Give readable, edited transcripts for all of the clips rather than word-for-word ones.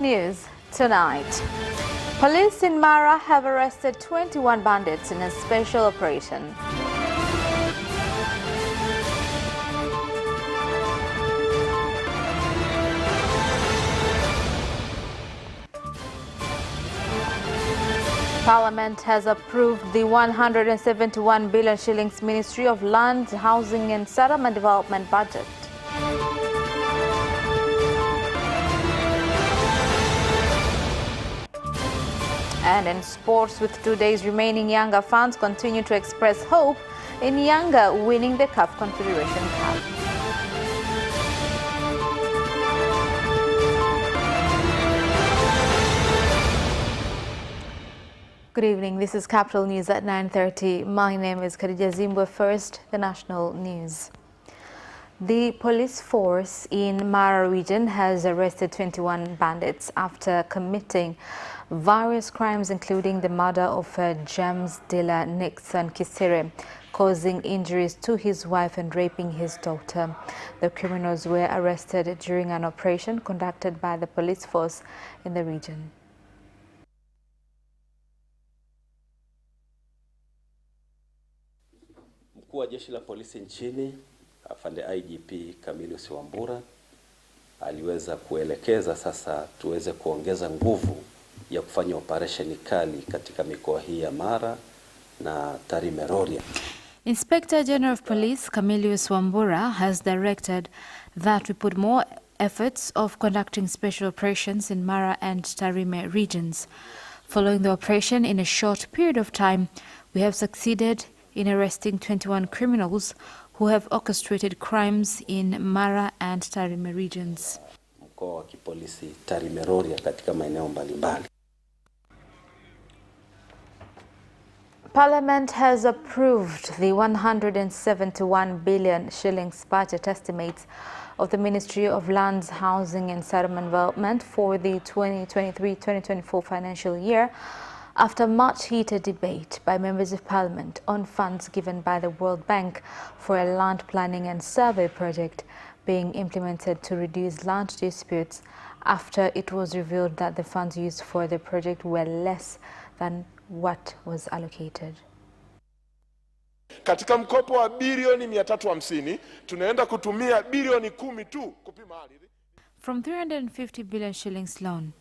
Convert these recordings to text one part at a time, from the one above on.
News tonight. Police in Mara have arrested 21 bandits in a special operation. Parliament has approved the 171 billion shillings Ministry of Land, Housing and Settlement Development budget. And in sports, with 2 days remaining, Yanga fans continue to express hope in Yanga winning the CAF Confederation Cup. Good evening. This is Capital News at 9:30. My name is Khadija Zimbwe. First, the national news. The police force in Mara region has arrested 21 bandits after committing various crimes, including the murder of James dealer Nixon Kisire, causing injuries to his wife and raping his daughter. The criminals were arrested during an operation conducted by the police force in the region. Mkuu wa jeshi la polisi nchini afande IGP Camillus Wambura aliweza kuelekeza sasa tuweze kuongeza nguvu ya kufanya operesheni kali katika mikoa hii ya Mara na Tarime Rorya. Inspector General of Police Camillus Wambura has directed that we put more efforts of conducting special operations in Mara and Tarime regions. Following the operation, in a short period of time, we have succeeded in arresting 21 criminals who have orchestrated crimes in Mara and Tarime regions. Mkoa wa kipolisi Tarime Rorya katika maeneo mbalimbali. Parliament has approved the 171 billion shillings budget estimates of the Ministry of Lands, Housing and Settlement Development for the 2023-2024 financial year after much heated debate by members of Parliament on funds given by the World Bank for a land planning and survey project being implemented to reduce land disputes, after it was revealed that the funds used for the project were less than what was allocated. Katika mkopo wa bilioni 350 tunaenda kutumia bilioni 10 tu kupima ardhi. From 350 billion shillings loan,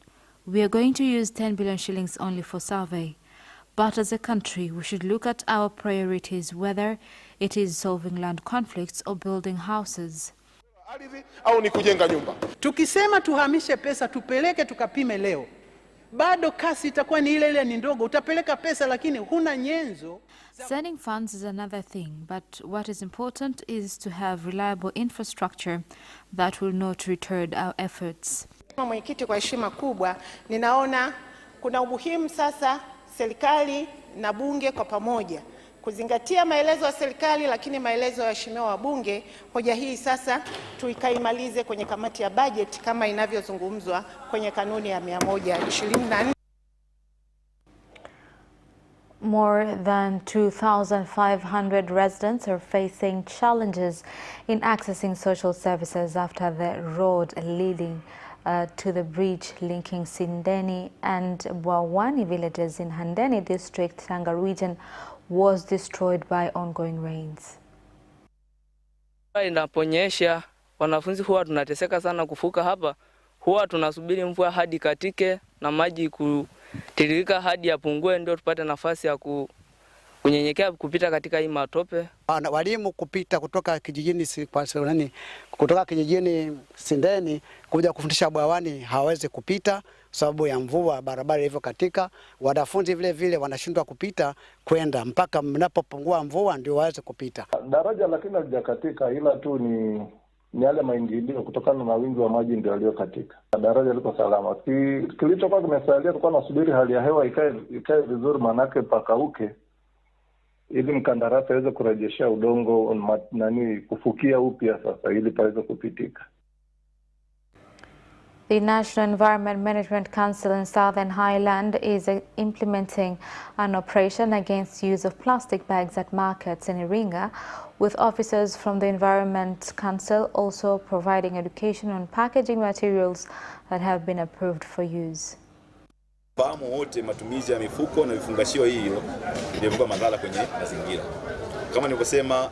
we are going to use 10 billion shillings only for survey. But as a country, we should look at our priorities, whether it is solving land conflicts or building houses. Ardhi au ni kujenga nyumba. Tukisema tuhamishe pesa tupeleke tukapime leo, bado kasi itakuwa ni ile ni ndogo. Utapeleka pesa lakini huna nyenzo. Sending funds is another thing, but what is important is to have reliable infrastructure that will not retard our efforts. Mwenyekiti, kwa heshima kubwa, ninaona kuna umuhimu sasa serikali na bunge kwa pamoja kuzingatia maelezo ya serikali, lakini maelezo ya waheshimiwa wabunge. Hoja hii sasa tuikaimalize kwenye kamati ya budget kama inavyozungumzwa kwenye kanuni ya 124. More than 2,500 residents are facing challenges in accessing social services after the road leading to the bridge linking Sindeni and Bwawani villages in Handeni district, Tanga region, was destroyed by ongoing rains. Inaponyesha wanafunzi huwa tunateseka sana kufuka hapa, huwa tunasubiri mvua hadi katike na maji kutiririka hadi yapungue ndio tupate nafasi ya kunyenyekea kupita katika hii matope. Walimu kupita kutoka kijijini kutoka kijijini Sindeni kuja kufundisha Bwawani hawezi kupita sababu ya mvua, barabara hivyo katika. Wanafunzi vile vile wanashindwa kupita kwenda mpaka mnapopungua mvua ndio waweze kupita. Daraja lakini halijakatika, ila tu ni yale maingilio kutokana na wingi wa maji ndio yaliyokatika. Daraja liko salama. Kilichokuwa kimesalia tulikuwa tunasubiri hali ya hewa ikae vizuri, manake pakauke ili mkandarasi aweze kurejeshea udongo kufukia upya sasa ili paweze kupitika. The National Environment Management Council in Southern Highland is implementing an operation against use of plastic bags at markets in Iringa, with officers from the Environment Council also providing education on packaging materials that have been approved for use. Fahamu wote matumizi ya mifuko na vifungashio hiyo vilivyokuwa madhara kwenye mazingira. Kama nilivyosema,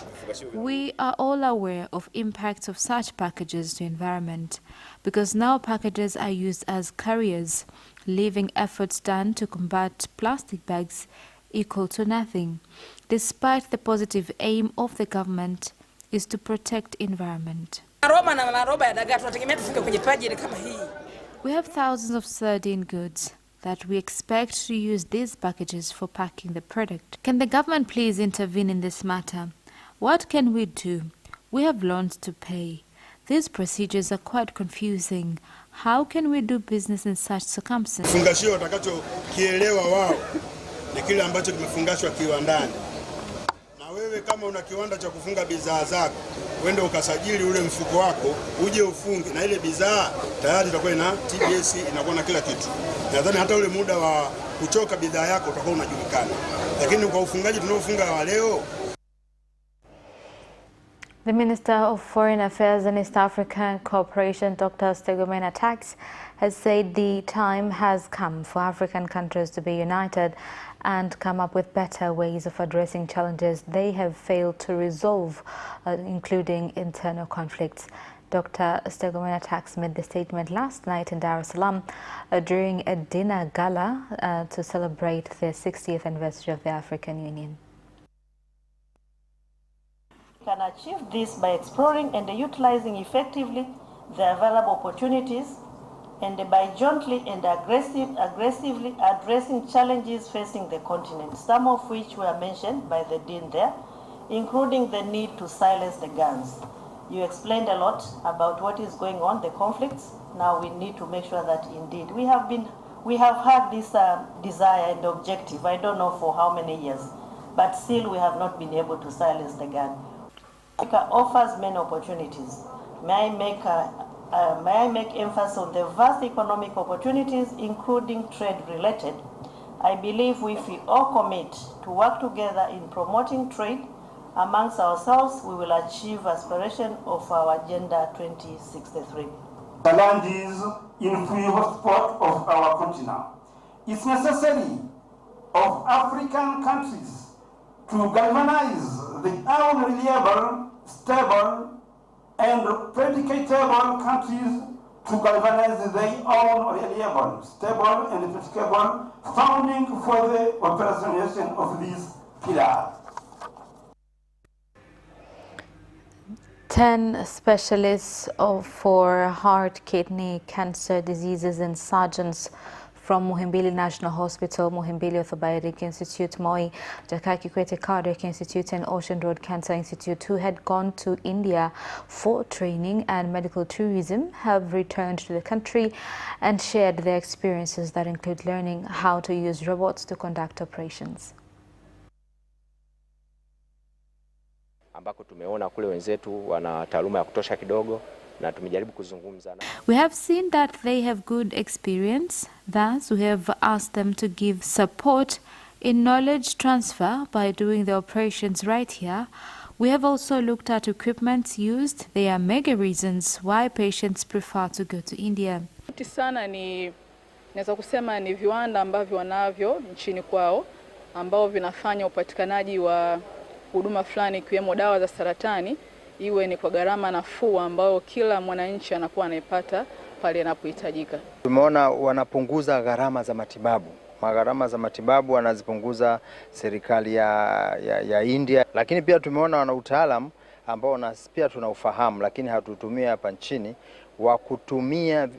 we are all aware of impacts of such packages to environment because now packages are used as carriers, leaving efforts done to combat plastic bags equal to nothing, despite the positive aim of the government is to protect environment. We have thousands of sardine goods that we expect to use these packages for packing the product. Can the government please intervene in this matter? What can we do? We have loans to pay. These procedures are quite confusing. How can we do business in such circumstances? Fungashio watakachokielewa wao ni kile ambacho kimefungashwa kiwandani. Na wewe kama una kiwanda cha kufunga bidhaa zako, uende ukasajili ule mfuko wako, uje ufunge na ile bidhaa tayari itakuwa na TBS, inakuwa na kila kitu. Nadhani hata ule muda wa kuchoka bidhaa yako utakuwa unajulikana. Lakini kwa ufungaji tunaofunga wa leo. The Minister of Foreign Affairs and East African Cooperation, Dr. Stegomena Tax, has said the time has come for African countries to be united and come up with better ways of addressing challenges they have failed to resolve, including internal conflicts. Dr. Stegomena Tax made the statement last night in Dar es Salaam during a dinner gala to celebrate the 60th anniversary of the African Union. Can achieve this by exploring and utilizing effectively the available opportunities and by jointly and aggressively addressing challenges facing the continent, some of which were mentioned by the Dean there, including the need to silence the guns. You explained a lot about what is going on, the conflicts. Now we need to make sure that indeed we have had this desire and objective, I don't know for how many years, but still we have not been able to silence the gun. Africa offers many opportunities. May I make emphasis on the vast economic opportunities, including trade-related. I believe if we all commit to work together in promoting trade amongst ourselves, we will achieve aspiration of our Agenda 2063. Challenges in free sport of our continent. It's necessary of African countries to galvanize the unreliable, stable, and predictable countries to galvanize their own reliable, stable, and predictable founding for the operationalization of these pillars. 10 specialists for heart, kidney, cancer diseases and surgeons from Muhimbili National Hospital, Muhimbili Orthopedic Institute, Moi, Jakaya Kikwete Cardiac Institute and Ocean Road Cancer Institute, who had gone to India for training and medical tourism, have returned to the country and shared their experiences that include learning how to use robots to conduct operations. Ambako tumeona kule wenzetu wana taaluma ya kutosha kidogo na tumejaribu kuzungumza na. We have seen that they have good experience. Thus, we have asked them to give support in knowledge transfer by doing the operations right here. We have also looked at equipment used. There are mega reasons why patients prefer to go to India. Sana ni naweza kusema ni viwanda ambavyo wanavyo nchini kwao ambao vinafanya upatikanaji wa huduma fulani ikiwemo dawa za saratani iwe ni kwa gharama nafuu ambayo kila mwananchi anakuwa anaipata pale anapohitajika. Tumeona wanapunguza gharama za matibabu. Gharama za matibabu wanazipunguza serikali ya India, lakini pia tumeona wana utaalamu ambao pia tunaufahamu lakini hatutumia hapa nchini wa kutumia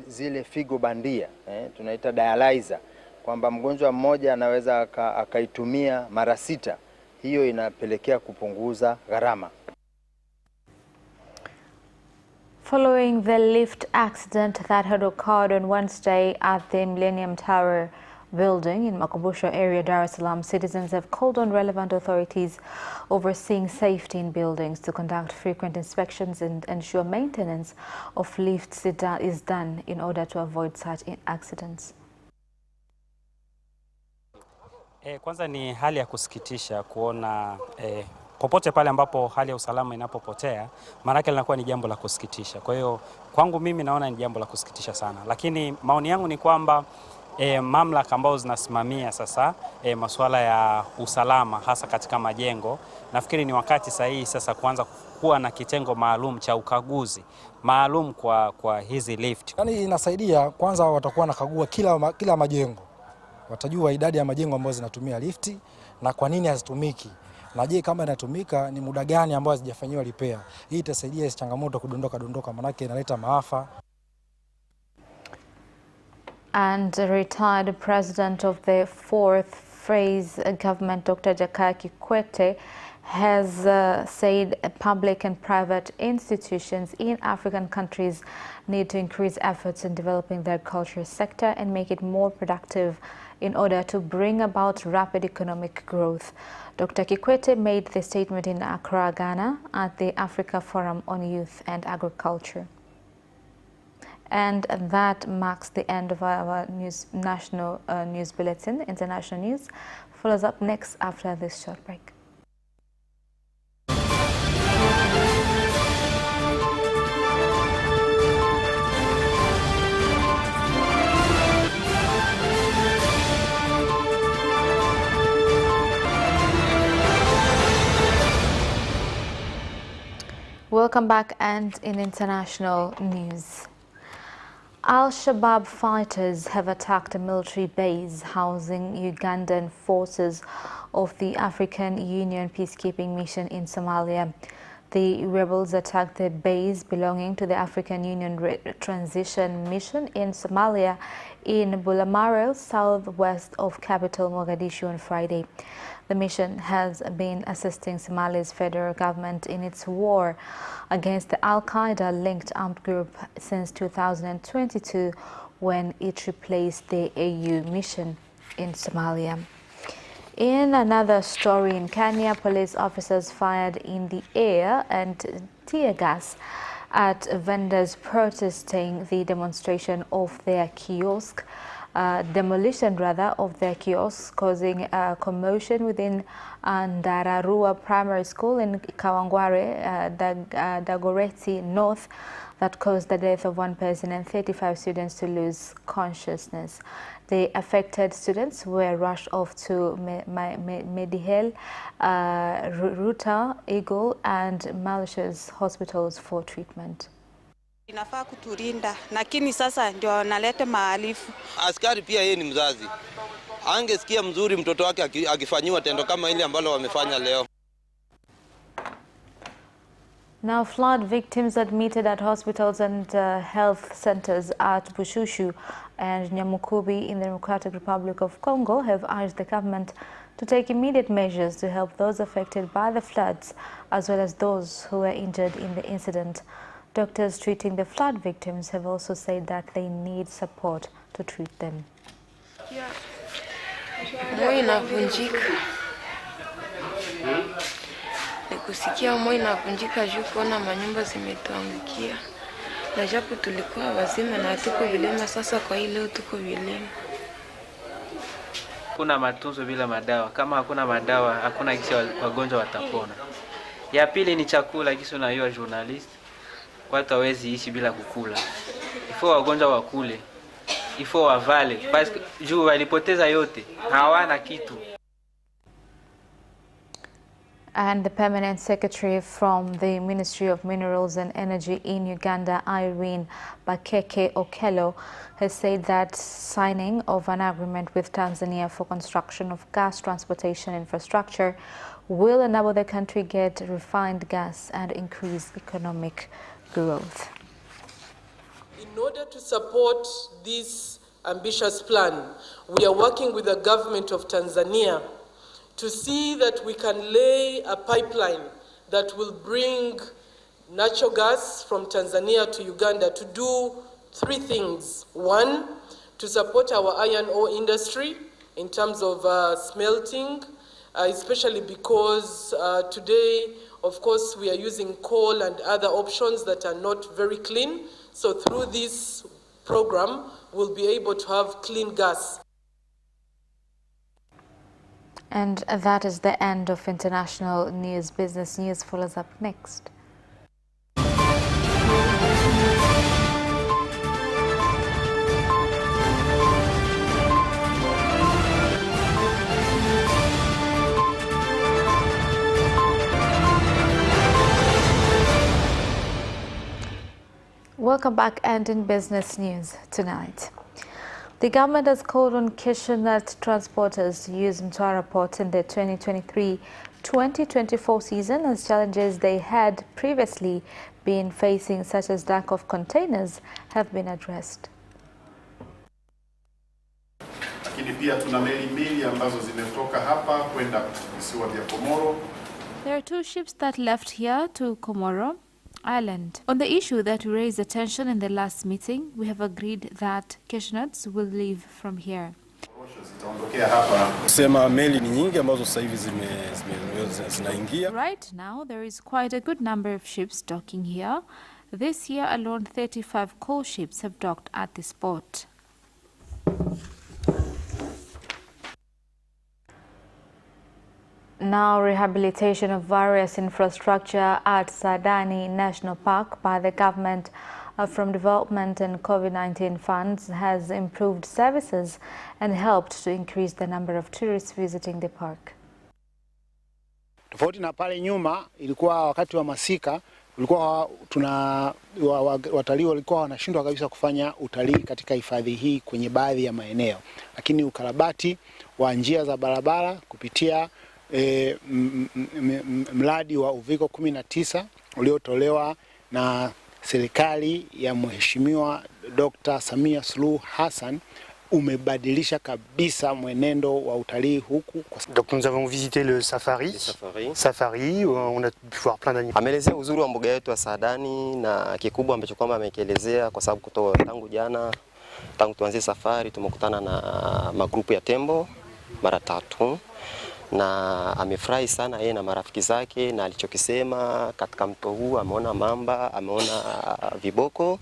zile figo bandia, tunaita dialyzer, kwamba mgonjwa mmoja anaweza akaitumia mara 6. Hiyo inapelekea kupunguza gharama. Following the lift accident that had occurred on Wednesday at the Millennium Tower building in Makumbusho area, Dar es Salaam, citizens have called on relevant authorities overseeing safety in buildings to conduct frequent inspections and ensure maintenance of lifts is done in order to avoid such accidents. Kwanza ni hali ya kusikitisha kuona popote pale ambapo hali ya usalama inapopotea, maanake linakuwa ni jambo la kusikitisha. Kwa hiyo kwangu mimi naona ni jambo la kusikitisha sana, lakini maoni yangu ni kwamba mamlaka ambazo zinasimamia sasa masuala ya usalama hasa katika majengo, nafikiri ni wakati sahihi sasa kuanza kuwa na kitengo maalum cha ukaguzi maalum kwa hizi lift. Yaani inasaidia, kwanza watakuwa nakagua kila majengo. Watajua idadi ya majengo ambayo zinatumia lifti na kwa nini hazitumiki. Na je, kama inatumika ni muda gani ambao hazijafanyiwa repair. Hii itasaidia hizo changamoto kudondoka manake inaleta maafa. And retired president of the fourth phase government, Dr. Jakaya Kikwete, has said public and private institutions in African countries need to increase efforts in developing the agriculture sector and make it more productive in order to bring about rapid economic growth. Dr. Kikwete made the statement in Accra, Ghana at the Africa Forum on Youth and Agriculture. And that marks the end of our national news bulletin. International news follows up next after this short break. Welcome back, and in international news. Al-Shabaab fighters have attacked a military base housing Ugandan forces of the African Union peacekeeping mission in Somalia. The rebels attacked the base belonging to the African Union Transition Mission in Somalia in Bulamarel, southwest of capital Mogadishu on Friday. The mission has been assisting Somalia's federal government in its war against the Al-Qaeda-linked armed group since 2022, when it replaced the AU mission in Somalia. In another story, in Kenya, police officers fired in the air and tear gas at vendors protesting the demonstration of their kiosk. Demolition of their kiosks, causing a commotion within Ndararua Primary School in Kawangware, Dagoretti North, that caused the death of one person and 35 students to lose consciousness. The affected students were rushed off to Medihel, Ruta, Eagle and Mauritius hospitals for treatment. Inafaa kutulinda, lakini sasa ndio wanaleta maalifu. Askari pia yeye ni mzazi. Angesikia mzuri mtoto wake akifanywa tendo kama ile ambalo wamefanya leo. Now, flood victims admitted at hospitals and health centers at Bushushu and Nyamukubi in the Democratic Republic of Congo have urged the government to take immediate measures to help those affected by the floods, as well as those who were injured in the incident. Doctors treating the flood victims have also said that they need support to treat them. Moyo inavunjika. Nikusikia moyo inavunjika juu kuona manyumba zimetuangukia. Na japo tulikuwa wazima na tuko vilema, sasa kwa hii leo tuko vilema. Kuna matunzo bila madawa. Kama hakuna madawa, hakuna kisi wagonjwa watapona. Ya pili ni chakula, kisi unayua journalist. Watu hawezi ishi bila kukula. Ifo wagonjwa wakule. Ifo wavale. Juu walipoteza yote. Hawana kitu. And the permanent secretary from the Ministry of Minerals and Energy in Uganda, Irene Bakeke Okello, has said that signing of an agreement with Tanzania for construction of gas transportation infrastructure will enable the country get refined gas and increase economic growth. In order to support this ambitious plan, we are working with the government of Tanzania to see that we can lay a pipeline that will bring natural gas from Tanzania to Uganda to do three things. One, to support our iron ore industry in terms of smelting, especially because today, of course, we are using coal and other options that are not very clean. So through this program, we'll be able to have clean gas. And that is the end of international news. Business news follows up next. Welcome back, and in business news tonight. The government has called on Kishinet transporters to use Mtwara Port in the 2023-2024 season as challenges they had previously been facing, such as lack of containers, have been addressed. Lakini pia tuna meli mbili ambazo zimetoka hapa kwenda visiwa vya Komoro. There are 2 ships that left here to Komoro Island. On the issue that raised attention in the last meeting, we have agreed that Kishinets will leave from here. Right now, there is quite a good number of ships docking here. This year alone, 35 coal ships have docked at this port. Now, rehabilitation of various infrastructure at Sadani National Park by the government from development and COVID-19 funds has improved services and helped to increase the number of tourists visiting the park. Tofauti na pale nyuma, ilikuwa wakati wa masika, ulikuwa watalii walikuwa wanashindwa kabisa kufanya utalii katika hifadhi hii kwenye baadhi ya maeneo. Lakini ukarabati wa njia za barabara kupitia mradi wa uviko 19 uliotolewa na serikali ya Mheshimiwa Dr. Samia Suluhu Hassan umebadilisha kabisa mwenendo wa utalii huku. Donc nous avons visité le safari. On a pu voir plein d'animaux. Ameelezea uzuri wa mbuga yetu ya Sadani na kikubwa ambacho kwamba amekielezea kwa sababu tangu tuanze safari tumekutana na magrupu ya tembo mara 3. Na amefurahi sana yeye na marafiki zake, na alichokisema katika mto huu ameona mamba, ameona viboko.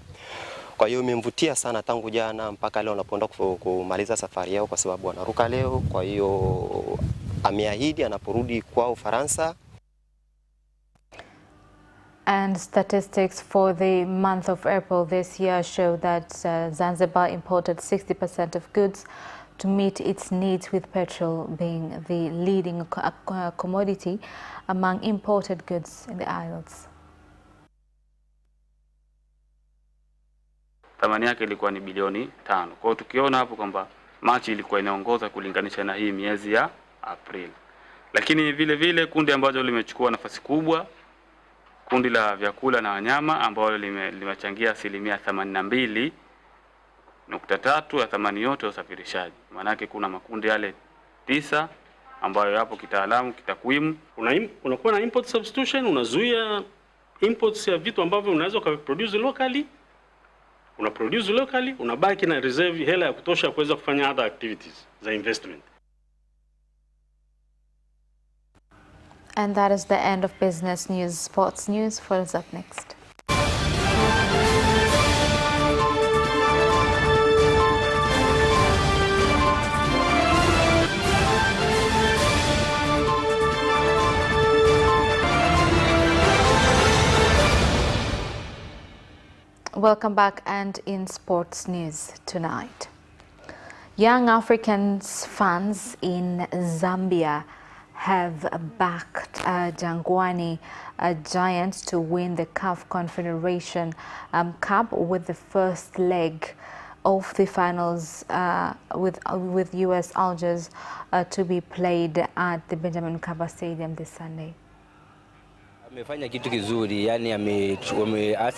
Kwa hiyo imemvutia sana tangu jana mpaka leo anapoenda kumaliza safari yao kwa sababu anaruka leo. Kwa hiyo ameahidi anaporudi kwao Ufaransa. And statistics for the month of April this year show that Zanzibar imported 60% of goods to meet its needs, with petrol being the leading commodity among imported goods in the islands. Thamani yake ilikuwa ni bilioni 5. Kwa hiyo tukiona hapo kwamba Machi ilikuwa inaongoza kulinganisha na hii miezi ya April. Lakini vile vile kundi ambalo limechukua nafasi kubwa, kundi la vyakula na wanyama ambalo limechangia 82.3 ya thamani yote ya usafirishaji. Maana yake kuna makundi yale 9 ambayo yapo kitaalamu, kitakwimu. Unakuwa na import substitution, unazuia imports ya vitu ambavyo unaweza kuproduce locally. Unaproduce locally, unabaki na reserve hela ya kutosha kuweza kufanya other activities za investment. And that is the end of business news. Sports news follows up next. Welcome back, and in sports news tonight. Young Africans fans in Zambia have backed Jangwani Giants to win the CAF Confederation Cup with the first leg of the finals with US Algiers to be played at the Benjamin Mkapa Stadium this Sunday. Amefanya kitu kizuri, yani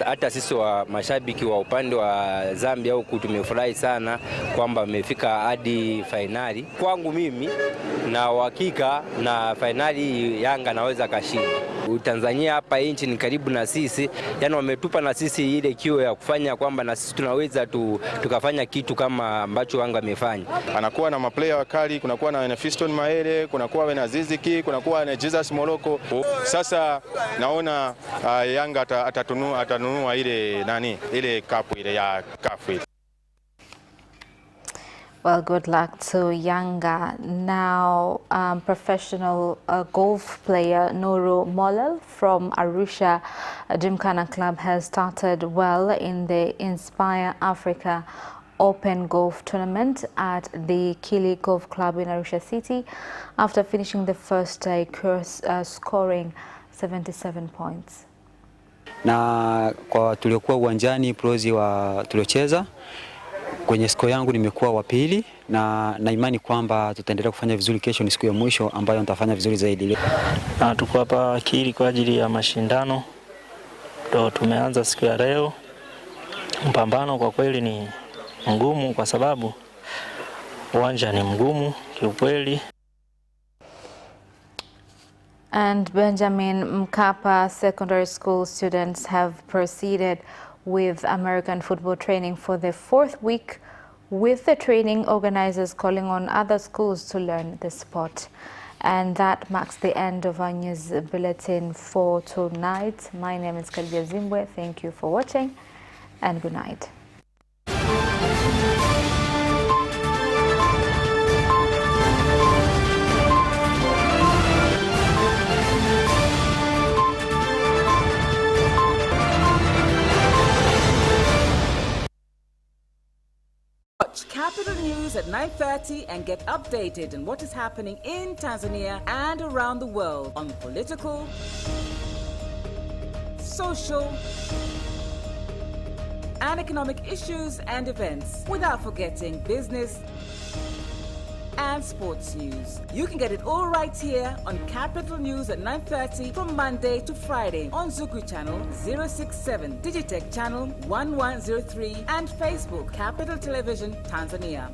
hata sisi wa mashabiki wa upande wa Zambia huku tumefurahi sana kwamba amefika hadi finali. Kwangu mimi na uhakika na finali Yanga naweza kashinda. Tanzania hapa nchi ni karibu na sisi, yani wametupa na sisi ile kiu ya kufanya kwamba na sisi tunaweza tukafanya kitu kama ambacho Yanga amefanya. Anakuwa na maplayer wakali, kunakuwa na Fiston Maele, kunakuwa na Ziziki, kunakuwa na Jesus Moroko. Sasa naona Yanga atanunua ile ile cup ile ya CAF. Well, good luck to Yanga. Now, professional golf player Nuru Molal from Arusha Gymkhana Club has started well in the Inspire Africa Open Golf Tournament at the Kili Golf Club in Arusha City after finishing the first day scoring 77 points. Na kwa tuliokuwa uwanjani prozi wa tuliocheza kwenye score yangu nimekuwa wa pili na imani kwamba tutaendelea kufanya vizuri. Kesho ni siku ya mwisho ambayo nitafanya vizuri zaidi. Tuko hapa Kili kwa ajili ya mashindano. Ndio tumeanza siku ya leo. Mpambano kwa kweli ni ngumu kwa sababu uwanja ni mgumu kiukweli. And Benjamin Mkapa Secondary School students have proceeded with American football training for the 4th week, with the training organizers calling on other schools to learn the sport. And that marks the end of our news bulletin for tonight. My name is Kalbia Zimbwe. Thank you for watching and good night. Watch Capital News at 9:30 and get updated on what is happening in Tanzania and around the world on political, social, and economic issues and events, without forgetting business and sports news. You can get it all right here on Capital News at 9:30 from Monday to Friday on Zuku Channel 067, Digitech Channel 1103, and Facebook Capital Television Tanzania.